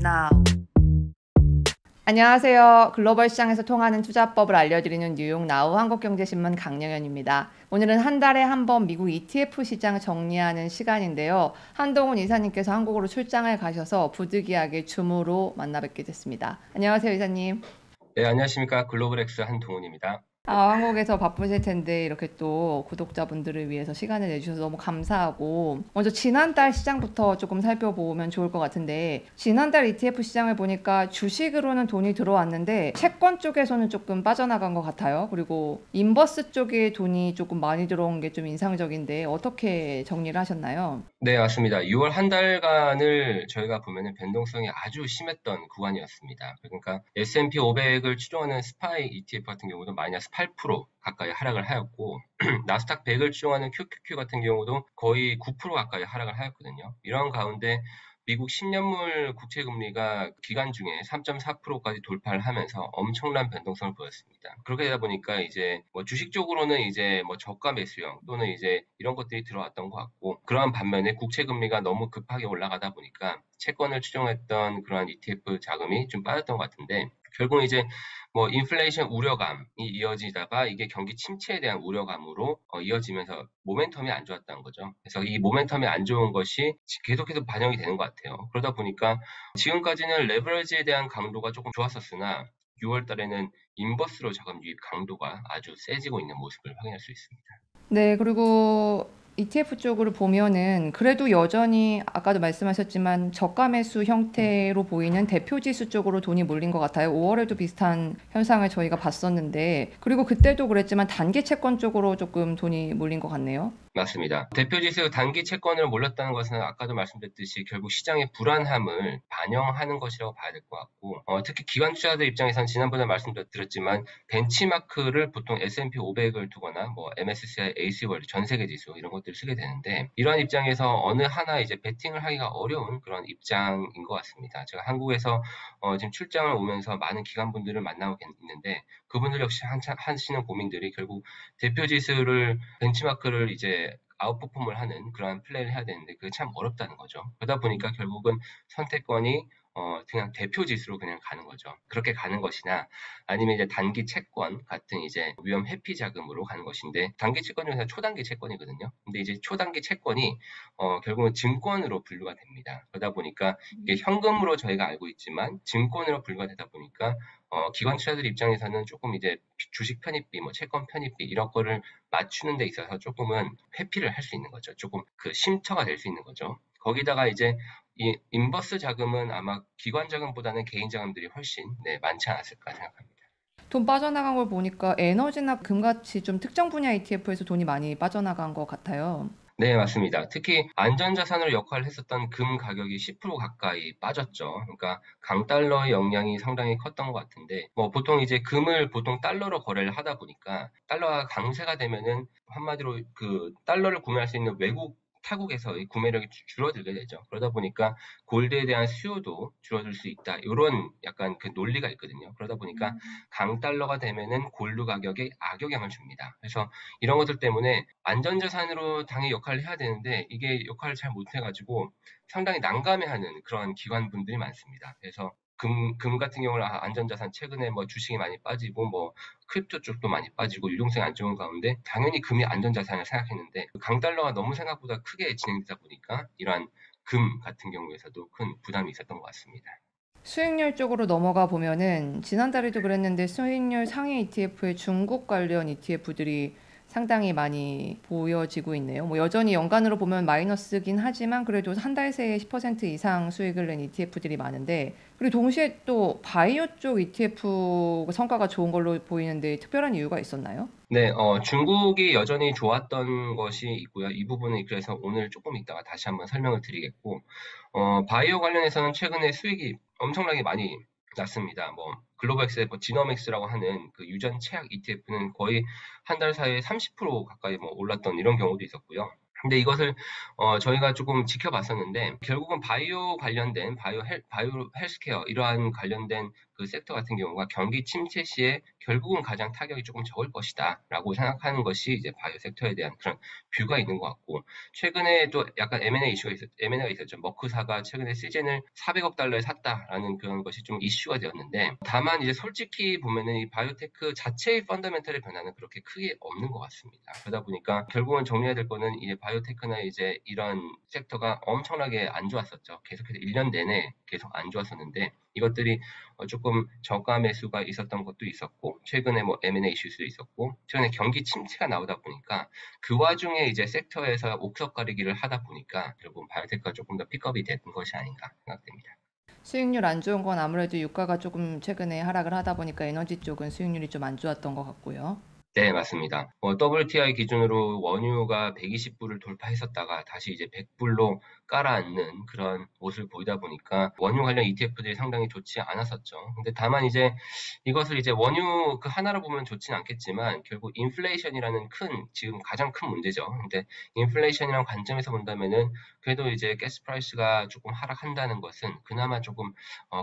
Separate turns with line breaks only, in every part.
now. 안녕하세요. 글로벌 시장에서 통하는 투자법을 알려드리는 뉴욕 나우 한국경제신문 강영현입니다. 오늘은 한 달에 한 번 미국 ETF 시장 정리하는 시간인데요. 한동훈 이사님께서 한국으로 출장을 가셔서 부득이하게 줌으로 만나 뵙게 됐습니다. 안녕하세요, 이사님.
네, 안녕하십니까. 글로벌엑스 한동훈입니다.
한국에서 바쁘실 텐데 이렇게 또 구독자분들을 위해서 시간을 내주셔서 너무 감사하고, 먼저 지난달 시장부터 조금 살펴보면 좋을 것 같은데, 지난달 ETF 시장을 보니까 주식으로는 돈이 들어왔는데 채권 쪽에서는 조금 빠져나간 것 같아요. 그리고 인버스 쪽에 돈이 조금 많이 들어온 게 좀 인상적인데 어떻게 정리를 하셨나요?
네, 맞습니다. 6월 한 달간을 저희가 보면은 변동성이 아주 심했던 구간이었습니다. 그러니까 S&P 500을 추종하는 스파이 ETF 같은 경우도 마이너스 8% 가까이 하락을 하였고, 나스닥 100을 추종하는 QQQ 같은 경우도 거의 9% 가까이 하락을 하였거든요. 이런 가운데 미국 10년물 국채 금리가 기간 중에 3.4%까지 돌파를 하면서 엄청난 변동성을 보였습니다. 그렇게 되다 보니까 이제 뭐 주식 쪽으로는 이제 뭐 저가 매수형 또는 이제 이런 것들이 들어왔던 것 같고, 그러한 반면에 국채 금리가 너무 급하게 올라가다 보니까 채권을 추종했던 그러한 ETF 자금이 좀 빠졌던 것 같은데, 결국 이제 뭐 인플레이션 우려감이 이어지다가 이게 경기 침체에 대한 우려감으로 이어지면서 모멘텀이 안 좋았다는 거죠. 그래서 이 모멘텀이 안 좋은 것이 계속해서 반영이 되는 것 같아요. 그러다 보니까 지금까지는 레버리지에 대한 강도가 조금 좋았었으나 6월 달에는 인버스로 자금 유입 강도가 아주 세지고 있는 모습을 확인할 수 있습니다.
네, 그리고 ETF 쪽으로 보면은 그래도 여전히 아까도 말씀하셨지만 저가 매수 형태로 보이는 대표 지수 쪽으로 돈이 몰린 것 같아요. 5월에도 비슷한 현상을 저희가 봤었는데, 그리고 그때도 그랬지만 단기 채권 쪽으로 조금 돈이 몰린 것 같네요.
맞습니다. 대표지수 단기 채권을 몰렸다는 것은 아까도 말씀드렸듯이 결국 시장의 불안함을 반영하는 것이라고 봐야 될 것 같고, 특히 기관 투자자들 입장에서는 지난번에 말씀드렸지만 벤치마크를 보통 S&P 500을 두거나 뭐 MSCI AC 전 세계 지수 이런 것들을 쓰게 되는데, 이러한 입장에서 어느 하나 이제 베팅을 하기가 어려운 그런 입장인 것 같습니다. 제가 한국에서 지금 출장을 오면서 많은 기관분들을 만나고 있는데, 그분들 역시 하시는 고민들이 결국 대표 지수를 벤치마크를 이제 아웃퍼폼을 하는 그러한 플레이를 해야 되는데 그게 참 어렵다는 거죠. 그러다 보니까 결국은 선택권이 그냥 대표 지수로 그냥 가는 거죠. 그렇게 가는 것이나 아니면 이제 단기 채권 같은 이제 위험 회피 자금으로 가는 것인데, 단기 채권 중에서 초단기 채권이거든요. 근데 이제 초단기 채권이 결국은 증권으로 분류가 됩니다. 그러다 보니까 이게 현금으로 저희가 알고 있지만 증권으로 분류가 되다 보니까 기관 투자들 입장에서는 조금 이제 주식 편입비, 뭐 채권 편입비 이런 거를 맞추는 데 있어서 조금은 회피를 할 수 있는 거죠. 조금 그 쉼터가 될 수 있는 거죠. 거기다가 이제 이 인버스 자금은 아마 기관 자금보다는 개인 자금들이 훨씬 많지 않았을까 생각합니다.
돈 빠져나간 걸 보니까 에너지나 금같이 좀 특정 분야 ETF에서 돈이 많이 빠져나간 것 같아요.
네, 맞습니다. 특히 안전자산으로 역할을 했었던 금 가격이 10% 가까이 빠졌죠. 그러니까 강달러의 영향이 상당히 컸던 것 같은데, 뭐 보통 이제 금을 보통 달러로 거래를 하다 보니까 달러가 강세가 되면은 한마디로 그 달러를 구매할 수 있는 외국 타국에서의 구매력이 줄어들게 되죠. 그러다 보니까 골드에 대한 수요도 줄어들 수 있다. 이런 약간 그 논리가 있거든요. 그러다 보니까 강달러가 되면은 골드 가격에 악영향을 줍니다. 그래서 이런 것들 때문에 안전자산으로 당연히 역할을 해야 되는데 이게 역할을 잘 못해가지고 상당히 난감해하는 그런 기관분들이 많습니다. 그래서 금 같은 경우는 안전자산 최근에 뭐 주식이 많이 빠지고 뭐 크립토 쪽도 많이 빠지고 유동성이 안 좋은 가운데 당연히 금이 안전자산을 생각했는데 강달러가 너무 생각보다 크게 진행되다 보니까 이러한 금 같은 경우에서도 큰 부담이 있었던 것 같습니다.
수익률 쪽으로 넘어가 보면은 지난달에도 그랬는데 수익률 상위 ETF의 중국 관련 ETF들이 상당히 많이 보여지고 있네요. 뭐 여전히 연간으로 보면 마이너스긴 하지만 그래도 한 달 새에 10% 이상 수익을 낸 ETF들이 많은데, 그리고 동시에 또 바이오 쪽 ETF 성과가 좋은 걸로 보이는데 특별한 이유가 있었나요?
네, 중국이 여전히 좋았던 것이 있고요. 이 부분은 그래서 오늘 조금 이따가 다시 한번 설명을 드리겠고, 바이오 관련해서는 최근에 수익이 엄청나게 많이 났습니다. 뭐, 글로벌엑스의 뭐 지노믹스라고 하는 그 유전 체약 ETF는 거의 한 달 사이에 30% 가까이 뭐 올랐던 이런 경우도 있었고요. 근데 이것을 저희가 조금 지켜봤었는데 결국은 바이오 관련된 바이오 헬스케어 이러한 관련된 그 섹터 같은 경우가 경기 침체 시에 결국은 가장 타격이 조금 적을 것이다라고 생각하는 것이 이제 바이오 섹터에 대한 그런 뷰가 있는 것 같고, 최근에 또 약간 M&A가 있었죠. 머크사가 최근에 시젠을 400억 달러에 샀다라는 그런 것이 좀 이슈가 되었는데, 다만 이제 솔직히 보면은 이 바이오테크 자체의 펀더멘털의 변화는 그렇게 크게 없는 것 같습니다. 그러다 보니까 결국은 정리해야 될 거는 이제 바이오테크나 이제 이런 섹터가 엄청나게 안 좋았었죠. 계속해서 1년 내내 계속 안 좋았었는데, 이것들이 조금 저가 매수가 있었던 것도 있었고, 최근에 뭐 M&A 이슈도 있었고, 최근에 경기 침체가 나오다 보니까 그 와중에 이제 섹터에서 옥석 가리기를 하다 보니까 결국 바이오테크가 조금 더 픽업이 된 것이 아닌가 생각됩니다.
수익률 안 좋은 건 아무래도 유가가 조금 최근에 하락을 하다 보니까 에너지 쪽은 수익률이 좀 안 좋았던 것 같고요.
네, 맞습니다. WTI 기준으로 원유가 120불을 돌파했었다가 다시 이제 100불로 깔아앉는 그런 모습을 보이다 보니까 원유 관련 ETF들이 상당히 좋지 않았었죠. 근데 다만 이제 이것을 이제 원유 그 하나로 보면 좋지는 않겠지만 결국 인플레이션이라는 지금 가장 큰 문제죠. 근데 인플레이션이라는 관점에서 본다면은 그래도 이제 가스 프라이스가 조금 하락한다는 것은 그나마 조금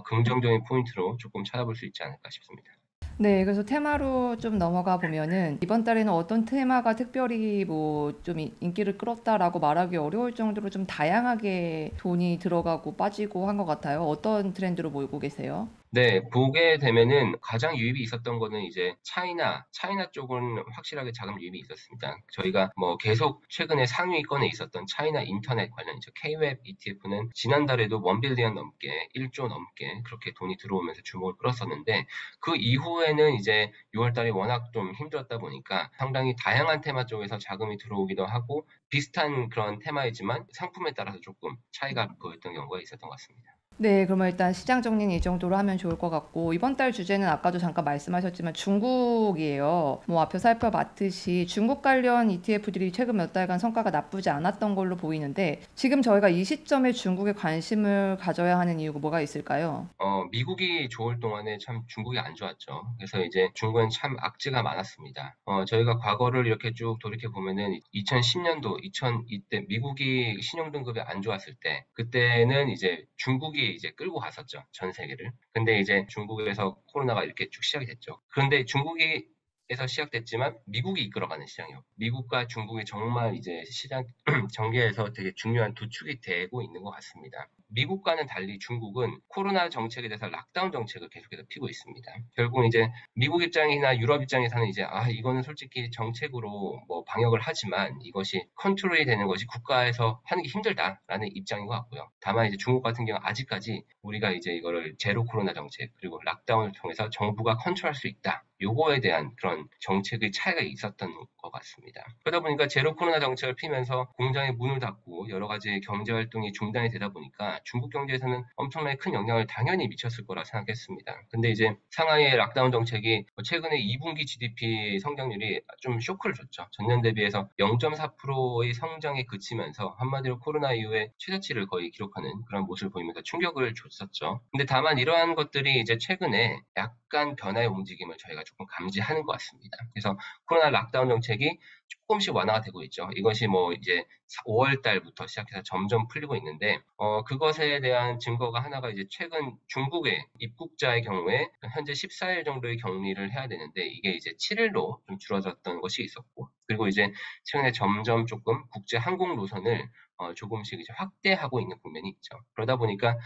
긍정적인 포인트로 조금 찾아볼 수 있지 않을까 싶습니다.
네, 그래서 테마로 좀 넘어가 보면은 이번 달에는 어떤 테마가 특별히 뭐 좀 인기를 끌었다라고 말하기 어려울 정도로 좀 다양하게 돈이 들어가고 빠지고 한 것 같아요. 어떤 트렌드로 보고 계세요?
네, 보게 되면은 가장 유입이 있었던 거는 이제 차이나 쪽은 확실하게 자금 유입이 있었습니다. 저희가 뭐 계속 최근에 상위권에 있었던 차이나 인터넷 관련이죠. K-웹 ETF는 지난달에도 1 빌리언 넘게, 1조 넘게 그렇게 돈이 들어오면서 주목을 끌었었는데, 그 이후에는 이제 6월 달에 워낙 좀 힘들었다 보니까 상당히 다양한 테마 쪽에서 자금이 들어오기도 하고, 비슷한 그런 테마이지만 상품에 따라서 조금 차이가 보였던 경우가 있었던 것 같습니다.
네, 그러면 일단 시장 정리는 이 정도로 하면 좋을 것 같고, 이번 달 주제는 아까도 잠깐 말씀하셨지만 중국이에요. 뭐 앞에 살펴봤듯이 중국 관련 ETF들이 최근 몇 달간 성과가 나쁘지 않았던 걸로 보이는데, 지금 저희가 이 시점에 중국에 관심을 가져야 하는 이유가 뭐가 있을까요?
미국이 좋을 동안에 참 중국이 안 좋았죠. 그래서 이제 중국은 참 악재가 많았습니다. 저희가 과거를 이렇게 쭉 돌이켜 보면은 2010년도, 2002때 미국이 신용등급이 안 좋았을 때, 그때는 이제 중국이 이제 끌고 갔었죠. 전 세계를. 근데 이제 중국에서 코로나가 이렇게 쭉 시작이 됐죠. 그런데 중국에서 시작됐지만 미국이 이끌어가는 시장이요. 미국과 중국이 정말 이제 시장 전개에서 되게 중요한 두 축이 되고 있는 것 같습니다. 미국과는 달리 중국은 코로나 정책에 대해서 락다운 정책을 계속해서 피고 있습니다. 결국 이제 미국 입장이나 유럽 입장에서는 이제 이거는 솔직히 정책으로 뭐 방역을 하지만 이것이 컨트롤이 되는 것이 국가에서 하는 게 힘들다라는 입장인 것 같고요. 다만 이제 중국 같은 경우 아직까지 우리가 이제 이거를 제로 코로나 정책 그리고 락다운을 통해서 정부가 컨트롤할 수 있다. 요거에 대한 그런 정책의 차이가 있었던 것 같습니다. 그러다 보니까 제로 코로나 정책을 피면서 공장에 문을 닫고 여러 가지 경제 활동이 중단이 되다 보니까 중국 경제에서는 엄청나게 큰 영향을 당연히 미쳤을 거라 생각했습니다. 근데 이제 상하이의 락다운 정책이 최근에 2분기 GDP 성장률이 좀 쇼크를 줬죠. 전년 대비해서 0.4%의 성장에 그치면서 한마디로 코로나 이후에 최저치를 거의 기록하는 그런 모습을 보이면서 충격을 줬었죠. 근데 다만 이러한 것들이 이제 최근에 약간 변화의 움직임을 저희가 조금 감지하는 것 같습니다. 그래서 코로나 락다운 정책이 조금씩 완화가 되고 있죠. 이것이 뭐 이제 5월 달부터 시작해서 점점 풀리고 있는데, 그것에 대한 증거가 하나가 이제 최근 중국의 입국자의 경우에 현재 14일 정도의 격리를 해야 되는데, 이게 이제 7일로 좀 줄어졌던 것이 있었고, 그리고 이제 최근에 점점 조금 국제 항공 노선을 조금씩 이제 확대하고 있는 국면이 있죠. 그러다 보니까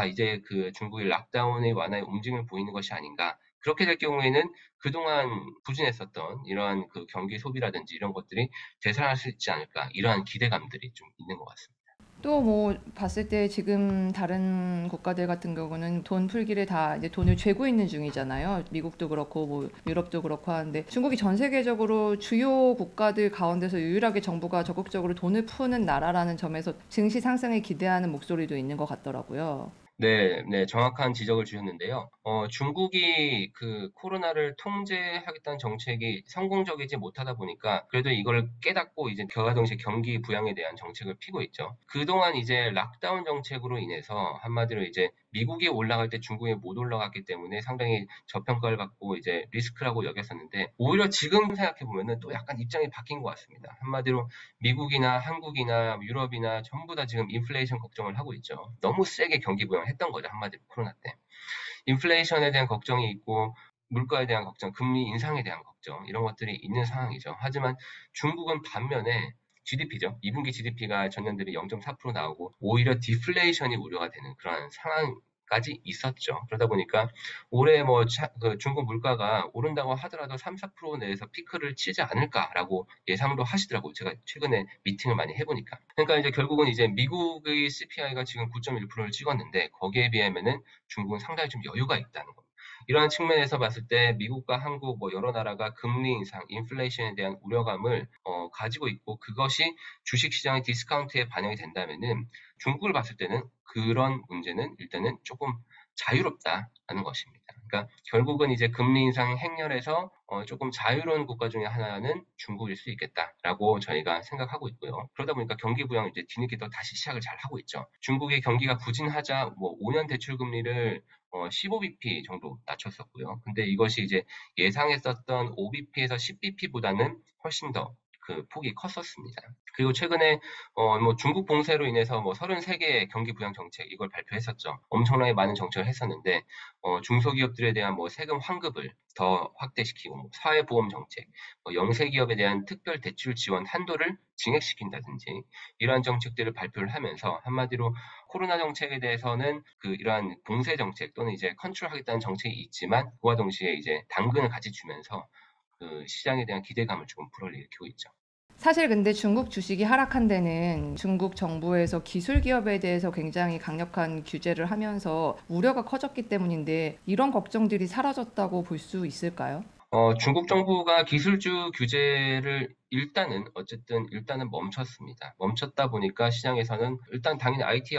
이제 그 중국의 락다운의 완화의 움직임을 보이는 것이 아닌가. 그렇게 될 경우에는 그동안 부진했었던 이러한 그 경기 소비라든지 이런 것들이 되살아날 수 있지 않을까. 이러한 기대감들이 좀 있는 것 같습니다.
또 뭐 봤을 때 지금 다른 국가들 같은 경우는 돈 풀기를 다 이제 돈을 쥐고 있는 중이잖아요. 미국도 그렇고 뭐 유럽도 그렇고 하는데 중국이 전 세계적으로 주요 국가들 가운데서 유일하게 정부가 적극적으로 돈을 푸는 나라라는 점에서 증시 상승에 기대하는 목소리도 있는 것 같더라고요.
네, 네, 정확한 지적을 주셨는데요. 중국이 그 코로나를 통제하겠다는 정책이 성공적이지 못하다 보니까 그래도 이걸 깨닫고 이제 그와 동시에 경기 부양에 대한 정책을 피고 있죠. 그동안 이제 락다운 정책으로 인해서 한마디로 이제 미국이 올라갈 때 중국이 못 올라갔기 때문에 상당히 저평가를 받고 이제 리스크라고 여겼었는데 오히려 지금 생각해 보면은 또 약간 입장이 바뀐 것 같습니다. 한마디로 미국이나 한국이나 유럽이나 전부 다 지금 인플레이션 걱정을 하고 있죠. 너무 세게 경기 부양했던 거죠. 한마디로 코로나 때. 인플레이션에 대한 걱정이 있고 물가에 대한 걱정, 금리 인상에 대한 걱정 이런 것들이 있는 상황이죠. 하지만 중국은 반면에 GDP죠. 2분기 GDP가 전년 대비 0.4% 나오고 오히려 디플레이션이 우려가 되는 그런 상황까지 있었죠. 그러다 보니까 올해 그 중국 물가가 오른다고 하더라도 3, 4% 내에서 피크를 치지 않을까라고 예상도 하시더라고요. 제가 최근에 미팅을 많이 해보니까. 그러니까 이제 결국은 이제 미국의 CPI가 지금 9.1%를 찍었는데 거기에 비하면은 중국은 상당히 좀 여유가 있다는 겁니다. 이러한 측면에서 봤을 때 미국과 한국 여러 나라가 금리 인상, 인플레이션에 대한 우려감을 가지고 있고 그것이 주식시장의 디스카운트에 반영이 된다면은 중국을 봤을 때는 그런 문제는 일단은 조금 자유롭다라는 것입니다. 그러니까 결국은 이제 금리 인상 행렬에서 조금 자유로운 국가 중에 하나는 중국일 수 있겠다라고 저희가 생각하고 있고요. 그러다 보니까 경기 부양을 이제 뒤늦게 또 다시 시작을 잘 하고 있죠. 중국의 경기가 부진하자 5년 대출 금리를 15bp 정도 낮췄었고요. 근데 이것이 이제 예상했었던 5bp에서 10bp보다는 훨씬 더 그 폭이 컸었습니다. 그리고 최근에 중국 봉쇄로 인해서 33개의 경기 부양 정책 이걸 발표했었죠. 엄청나게 많은 정책을 했었는데 중소기업들에 대한 세금 환급을 더 확대시키고 사회보험 정책, 영세 기업에 대한 특별 대출 지원 한도를 증액시킨다든지 이러한 정책들을 발표를 하면서 한마디로 코로나 정책에 대해서는 이러한 봉쇄 정책 또는 이제 컨트롤하겠다는 정책이 있지만 그와 동시에 이제 당근을 같이 주면서 그 시장에 대한 기대감을 조금 불어일으키고 있죠.
사실 근데 중국 주식이 하락한 데는 중국 정부에서 기술 기업에 대해서 굉장히 강력한 규제를 하면서 우려가 커졌기 때문인데 이런 걱정들이 사라졌다고 볼 수 있을까요?
중국 정부가 기술주 규제를 일단은 멈췄습니다. 멈췄다 보니까 시장에서는 일단 당연히 IT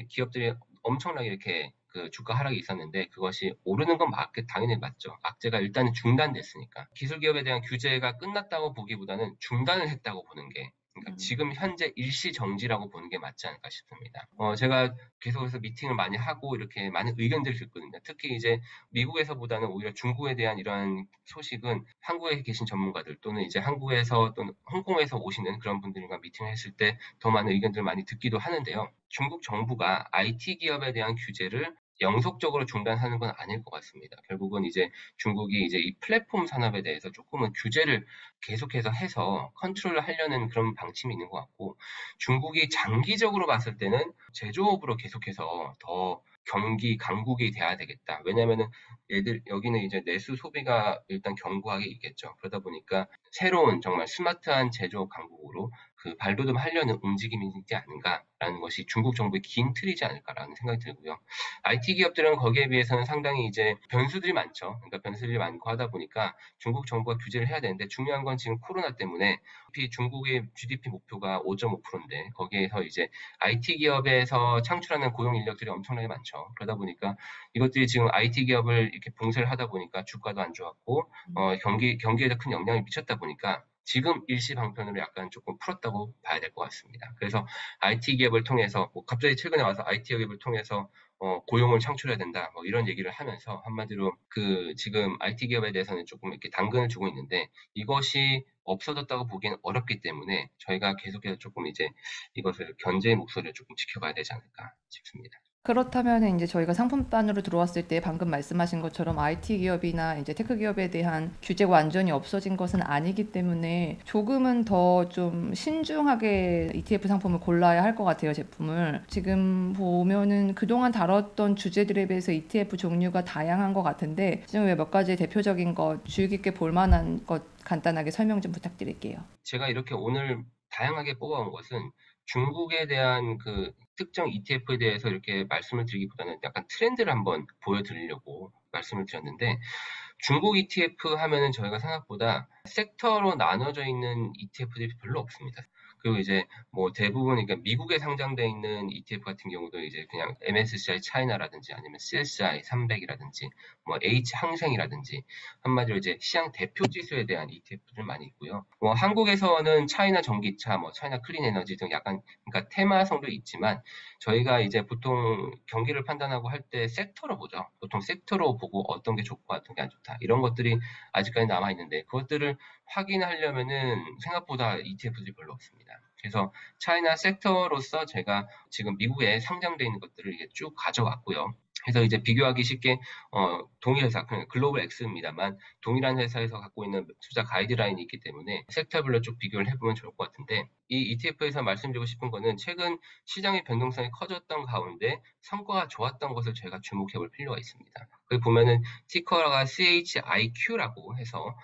기업들이 엄청나게 이렇게 그 주가 하락이 있었는데 그것이 오르는 건 당연히 맞죠. 악재가 일단은 중단됐으니까. 기술 기업에 대한 규제가 끝났다고 보기보다는 중단을 했다고 보는 게 그러니까 지금 현재 일시 정지라고 보는 게 맞지 않을까 싶습니다. 제가 계속해서 미팅을 많이 하고 이렇게 많은 의견들을 듣거든요. 특히 이제 미국에서보다는 오히려 중국에 대한 이러한 소식은 한국에 계신 전문가들 또는 이제 한국에서 또는 홍콩에서 오시는 그런 분들과 미팅을 했을 때 더 많은 의견들을 많이 듣기도 하는데요. 중국 정부가 IT 기업에 대한 규제를 영속적으로 중단하는 건 아닐 것 같습니다. 결국은 이제 중국이 이제 이 플랫폼 산업에 대해서 조금은 규제를 계속해서 해서 컨트롤을 하려는 그런 방침이 있는 것 같고 중국이 장기적으로 봤을 때는 제조업으로 계속해서 더 경기 강국이 돼야 되겠다. 왜냐면은 여기는 이제 내수 소비가 일단 견고하게 있겠죠. 그러다 보니까 새로운 정말 스마트한 제조업 강국으로 그 발돋움하려는 움직임이 있지 않는가라는 것이 중국 정부의 긴 틀이지 않을까라는 생각이 들고요. IT 기업들은 거기에 비해서는 상당히 이제 변수들이 많죠. 그러니까 변수들이 많고 하다 보니까 중국 정부가 규제를 해야 되는데 중요한 건 지금 코로나 때문에 중국의 GDP 목표가 5.5%인데 거기에서 이제 IT 기업에서 창출하는 고용 인력들이 엄청나게 많죠. 그러다 보니까 이것들이 지금 IT 기업을 이렇게 봉쇄를 하다 보니까 주가도 안 좋았고 경기에도 큰 영향을 미쳤다 보니까 지금 일시 방편으로 약간 조금 풀었다고 봐야 될 것 같습니다. 그래서 IT 기업을 통해서 갑자기 최근에 와서 IT 기업을 통해서 고용을 창출해야 된다. 이런 얘기를 하면서 한마디로 지금 IT 기업에 대해서는 조금 이렇게 당근을 주고 있는데 이것이 없어졌다고 보기에는 어렵기 때문에 저희가 계속해서 조금 이제 이것을 견제의 목소리를 조금 지켜봐야 되지 않을까 싶습니다.
그렇다면 이제 저희가 상품반으로 들어왔을 때 방금 말씀하신 것처럼 IT 기업이나 이제 테크 기업에 대한 규제가 완전히 없어진 것은 아니기 때문에 조금은 더 좀 신중하게 ETF 상품을 골라야 할 것 같아요, 제품을. 지금 보면은 그동안 다뤘던 주제들에 비해서 ETF 종류가 다양한 것 같은데 지금 몇 가지 대표적인 것, 주의 깊게 볼 만한 것 간단하게 설명 좀 부탁드릴게요.
제가 이렇게 오늘 다양하게 뽑아온 것은 중국에 대한 그 특정 ETF에 대해서 이렇게 말씀을 드리기보다는 약간 트렌드를 한번 보여드리려고 말씀을 드렸는데 중국 ETF 하면은 저희가 생각보다 섹터로 나눠져 있는 ETF들이 별로 없습니다. 그리고 이제 뭐 대부분 그러니까 미국에 상장돼 있는 ETF 같은 경우도 이제 그냥 MSCI 차이나라든지 아니면 CSI 300이라든지 뭐 H 항생이라든지 한마디로 이제 시장 대표 지수에 대한 ETF들 많이 있고요. 뭐 한국에서는 차이나 전기차, 뭐 차이나 클린 에너지 등 약간 그러니까 테마성도 있지만 저희가 이제 보통 경기를 판단하고 할 때 섹터로 보죠. 보통 섹터로 보고 어떤 게 좋고 어떤 게 안 좋다. 이런 것들이 아직까지 남아 있는데 그것들을 확인하려면은 생각보다 ETF들이 별로 없습니다. 그래서 차이나 섹터로서 제가 지금 미국에 상장되어 있는 것들을 이게 쭉 가져왔고요. 그래서 이제 비교하기 쉽게 동일 회사, 글로벌 X입니다만 동일한 회사에서 갖고 있는 투자 가이드라인이 있기 때문에 섹터별로 쭉 비교를 해보면 좋을 것 같은데 이 ETF에서 말씀드리고 싶은 거는 최근 시장의 변동성이 커졌던 가운데 성과가 좋았던 것을 저희가 주목해 볼 필요가 있습니다. 거기 보면은 티커가 CHIQ라고 해서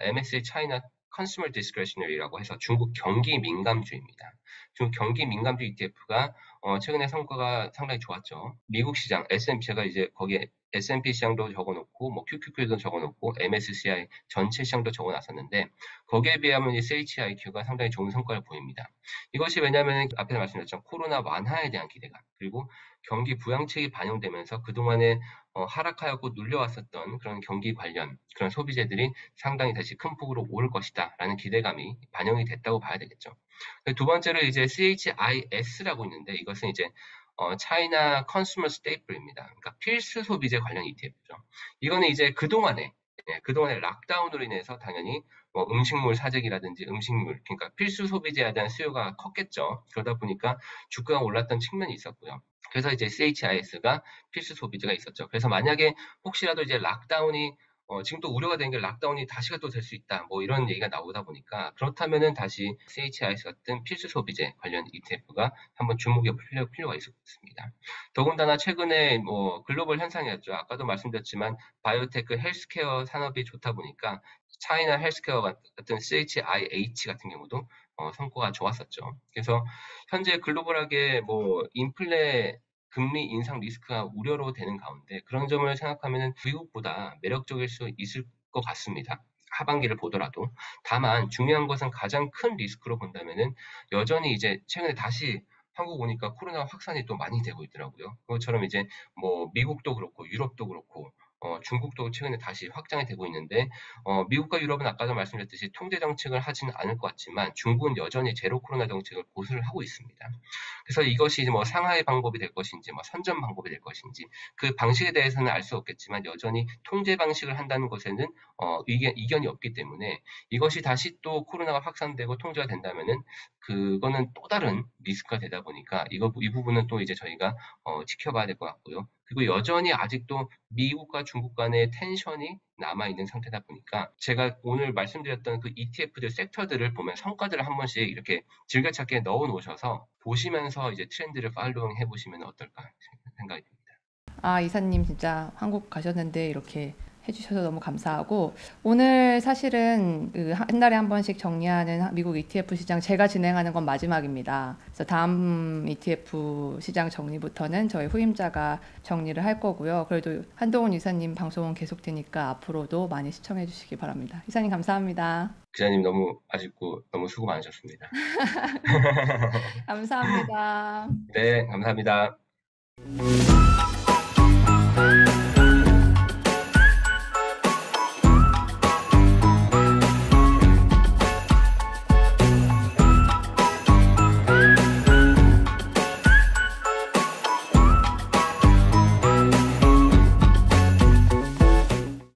MSCI 차이나 컨슈머 디스크레셔너리라고 해서 중국 경기 민감주입니다. 중국 경기 민감주 ETF가 최근에 성과가 상당히 좋았죠. 미국 시장 S&P가 이제 거기에 S&P 시장도 적어놓고 뭐 QQQ도 적어놓고 MSCI 전체 시장도 적어놨었는데 거기에 비하면 이 CHIQ가 상당히 좋은 성과를 보입니다. 이것이 왜냐하면 앞에서 말씀드렸죠. 코로나 완화에 대한 기대감 그리고 경기 부양책이 반영되면서 그동안에 하락하였고 눌려왔었던 그런 경기 관련 그런 소비재들이 상당히 다시 큰 폭으로 오를 것이다 라는 기대감이 반영이 됐다고 봐야 되겠죠. 두 번째로 이제 CHIS라고 있는데 이것은 이제 차이나 컨슈머 스테이플입니다. 그러니까 필수 소비재 관련 ETF죠. 이거는 이제 그동안에 락다운으로 인해서 당연히 뭐 음식물 사재기라든지 음식물 그러니까 필수 소비재에 대한 수요가 컸겠죠. 그러다 보니까 주가가 올랐던 측면이 있었고요. 그래서 이제 CHIS가 필수 소비재가 있었죠. 그래서 만약에 혹시라도 이제 락다운이 지금 또 우려가 되는 게 락다운이 다시가 또 될 수 있다. 뭐 이런 얘기가 나오다 보니까 그렇다면은 다시 CHIS 같은 필수 소비재 관련 ETF가 한번 주목해 볼 필요가 있습니다. 더군다나 최근에 뭐 글로벌 현상이었죠. 아까도 말씀드렸지만 바이오테크 헬스케어 산업이 좋다 보니까 차이나 헬스케어 같은 CHIH 같은 경우도 성과가 좋았었죠. 그래서 현재 글로벌하게 뭐 인플레 금리 인상 리스크가 우려로 되는 가운데 그런 점을 생각하면 미국보다 매력적일 수 있을 것 같습니다. 하반기를 보더라도. 다만 중요한 것은 가장 큰 리스크로 본다면은 여전히 이제 최근에 다시 한국 오니까 코로나 확산이 또 많이 되고 있더라고요. 그것처럼 이제 뭐 미국도 그렇고 유럽도 그렇고 중국도 최근에 다시 확장이 되고 있는데 미국과 유럽은 아까도 말씀드렸듯이 통제 정책을 하지는 않을 것 같지만 중국은 여전히 제로 코로나 정책을 고수를 하고 있습니다. 그래서 이것이 뭐 상하이 방법이 될 것인지 뭐 선전 방법이 될 것인지 그 방식에 대해서는 알 수 없겠지만 여전히 통제 방식을 한다는 것에는 이견이 없기 때문에 이것이 다시 또 코로나가 확산되고 통제가 된다면은 그거는 또 다른 리스크가 되다 보니까 이 부분은 또 이제 저희가 지켜봐야 될 것 같고요. 그리고 여전히 아직도 미국과 중국 간의 텐션이 남아있는 상태다 보니까 제가 오늘 말씀드렸던 그 ETF들 섹터들을 보면 성과들을 한 번씩 이렇게 즐겨찾기에 넣어 놓으셔서 보시면서 이제 트렌드를 팔로잉 해보시면 어떨까 생각이 듭니다.
아, 이사님 진짜 한국 가셨는데 이렇게 해주셔서 너무 감사하고 오늘 사실은 한 달에 한 번씩 정리하는 미국 ETF 시장 제가 진행하는 건 마지막입니다. 그래서 다음 ETF 시장 정리부터는 저희 후임자가 정리를 할 거고요. 그래도 한동훈 이사님 방송은 계속되니까 앞으로도 많이 시청해 주시기 바랍니다. 이사님 감사합니다.
기자님 너무 아쉽고 너무 수고 많으셨습니다.
감사합니다.
네, 감사합니다.